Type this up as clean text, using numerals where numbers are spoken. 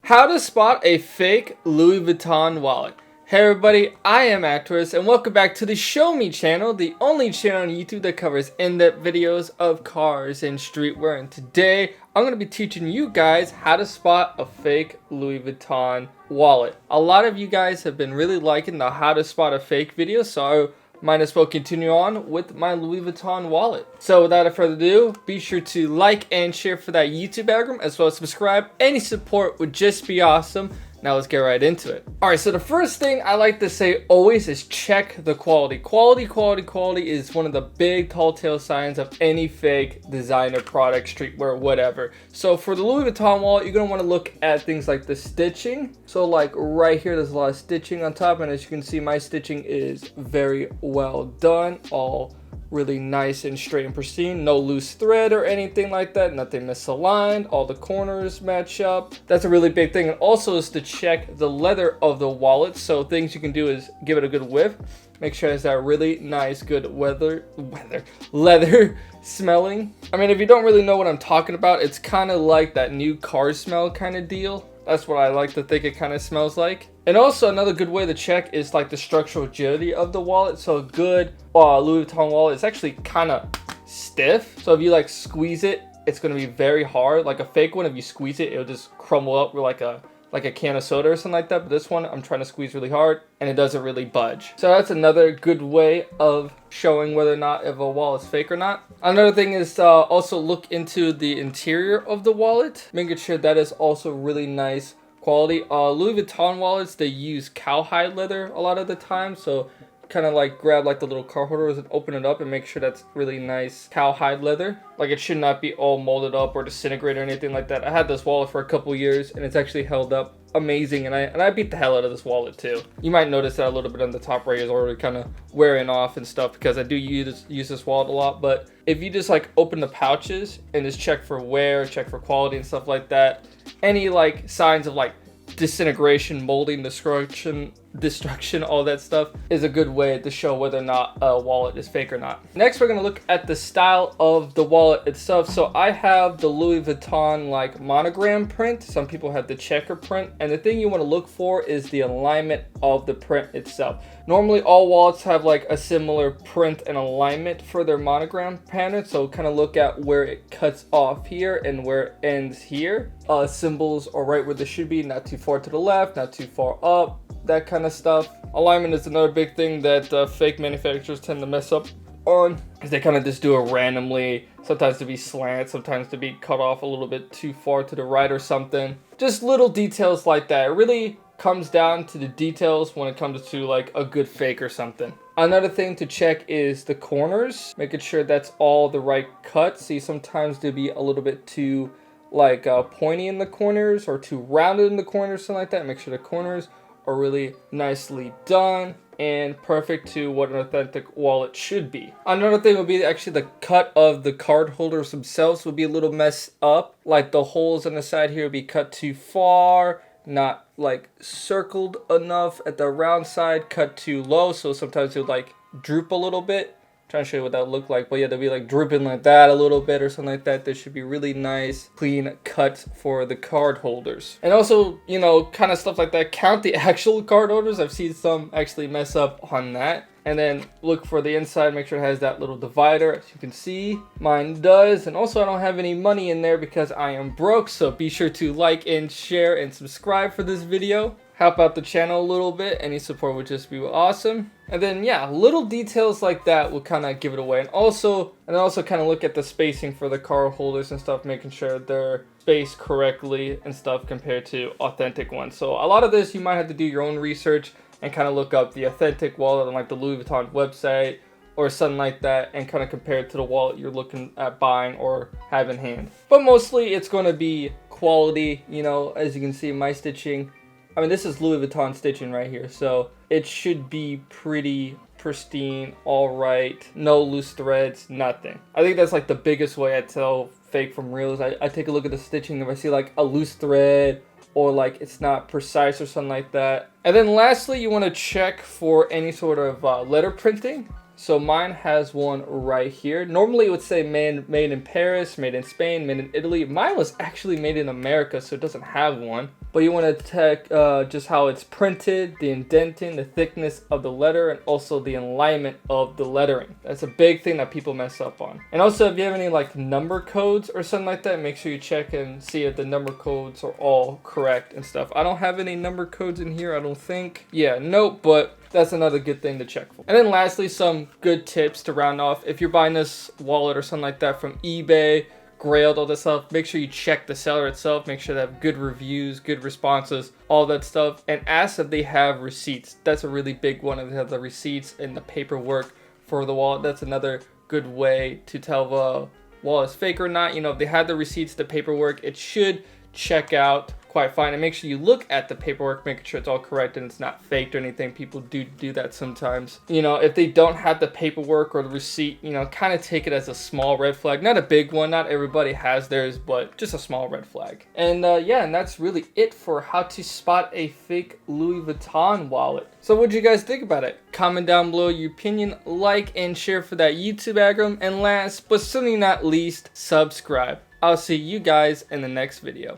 How to spot a fake Louis Vuitton wallet. Hey everybody, I am Actress and welcome back to the Show Me channel, the only channel on YouTube that covers in-depth videos of cars and streetwear. And today, I'm going to be teaching you guys how to spot a fake Louis Vuitton wallet. A lot of you guys have been really liking the how to spot a fake video, so I might as well continue on with my Louis Vuitton wallet. So without further ado, be sure to like and share for that YouTube algorithm, as well as subscribe. Any support would just be awesome. Now let's get right into it. Alright, so the first thing I like to say always is check the quality. Quality is one of the big tall tale signs of any fake designer product, streetwear, whatever. So for the Louis Vuitton wallet, you're going to want to look at things like the stitching. So like right here, there's a lot of stitching on top, and as you can see, my stitching is very well done. All really nice and straight and pristine, no loose thread or anything like that, nothing misaligned, all the corners match up. That's a really big thing. And also is to check the leather of the wallet. So things you can do is give it a good whiff, make sure it's that really nice good leather smelling. I mean, if you don't really know what I'm talking about, it's kind of like that new car smell kind of deal. That's what I like to think it kind of smells like. And also another good way to check is like the structural rigidity of the wallet. So a good Louis Vuitton wallet is actually kind of stiff. So if you like squeeze it, it's going to be very hard. Like a fake one, if you squeeze it, it'll just crumble up with like a can of soda or something like that. But this one, I'm trying to squeeze really hard and it doesn't really budge. So that's another good way of showing whether or not if a wallet's fake or not. Another thing is also look into the interior of the wallet, making sure that is also really nice quality. Louis Vuitton wallets, they use cowhide leather a lot of the time, so kind of like grab like the little card holders and open it up and make sure that's really nice cowhide leather. Like it should not be all molded up or disintegrated or anything like that. I had this wallet for a couple years and it's actually held up amazing, and I beat the hell out of this wallet too. You might notice that a little bit on the top right is already kind of wearing off and stuff because I do use this wallet a lot. But if you just like open the pouches and just check for wear, check for quality and stuff like that, any like signs of like disintegration, molding, destruction, all that stuff is a good way to show whether or not a wallet is fake or not. Next, we're going to look at the style of the wallet itself. So I have the Louis Vuitton like monogram print. Some people have the checker print, and the thing you want to look for is the alignment of the print itself. Normally all wallets have like a similar print and alignment for their monogram pattern, so kind of look at where it cuts off here and where it ends here. Symbols are right where they should be, not too far to the left, not too far up, that kind of stuff. Alignment is another big thing that fake manufacturers tend to mess up on, because they kind of just do it randomly, sometimes to be slant, sometimes to be cut off a little bit too far to the right or something. Just little details like that. It really comes down to the details when it comes to like a good fake or something. Another thing to check is the corners, making sure that's all the right cut. See, sometimes they'll be a little bit too like pointy in the corners or too rounded in the corners, something like that. Make sure the corners are really nicely done and perfect to what an authentic wallet should be. Another thing would be actually the cut of the card holders themselves would be a little messed up. Like the holes on the side here would be cut too far, not like circled enough at the round side, cut too low, so sometimes it would like droop a little bit. Trying to show you what that would look like, but yeah, they'll be like drooping like that a little bit or something like that. There should be really nice clean cut for the card holders. And also, you know, kind of stuff like that, count the actual card holders. I've seen some actually mess up on that. And then look for the inside, make sure it has that little divider. As you can see, mine does. And also I don't have any money in there because I am broke, so be sure to like and share and subscribe for this video. Help out the channel a little bit. Any support would just be awesome. And then yeah, little details like that will kind of give it away. And also kind of look at the spacing for the card holders and stuff, making sure they're spaced correctly and stuff compared to authentic ones. So a lot of this you might have to do your own research and kind of look up the authentic wallet on like the Louis Vuitton website or something like that and kind of compare it to the wallet you're looking at buying or have in hand. But mostly it's going to be quality. You know, as you can see, my stitching, I mean, this is Louis Vuitton stitching right here, so it should be pretty pristine, all right, no loose threads, nothing. I think that's like the biggest way I tell fake from real is I take a look at the stitching. If I see like a loose thread or like it's not precise or something like that. And then lastly, you want to check for any sort of letter printing. So mine has one right here. Normally it would say made in Paris, made in Spain, made in Italy. Mine was actually made in America, so it doesn't have one. But you want to check just how it's printed, the indenting, the thickness of the letter, and also the alignment of the lettering. That's a big thing that people mess up on. And also, if you have any like number codes or something like that, make sure you check and see if the number codes are all correct and stuff. I don't have any number codes in here, I don't think. Yeah, nope, but that's another good thing to check for. And then lastly, some good tips to round off. If you're buying this wallet or something like that from eBay, Grailed, all this stuff, make sure you check the seller itself, make sure they have good reviews, good responses, all that stuff, and ask if they have receipts. That's a really big one, if they have the receipts and the paperwork for the wallet. That's another good way to tell if a wallet is fake or not. You know, if they have the receipts, the paperwork, it should check out quite fine. And make sure you look at the paperwork, making sure it's all correct and it's not faked or anything. People do that sometimes. You know, if they don't have the paperwork or the receipt, you know, kind of take it as a small red flag. Not a big one, not everybody has theirs, but just a small red flag. And yeah, and that's really it for how to spot a fake Louis Vuitton wallet. So what'd you guys think about it? Comment down below your opinion, like and share for that YouTube algorithm, and last but certainly not least, subscribe. I'll see you guys in the next video.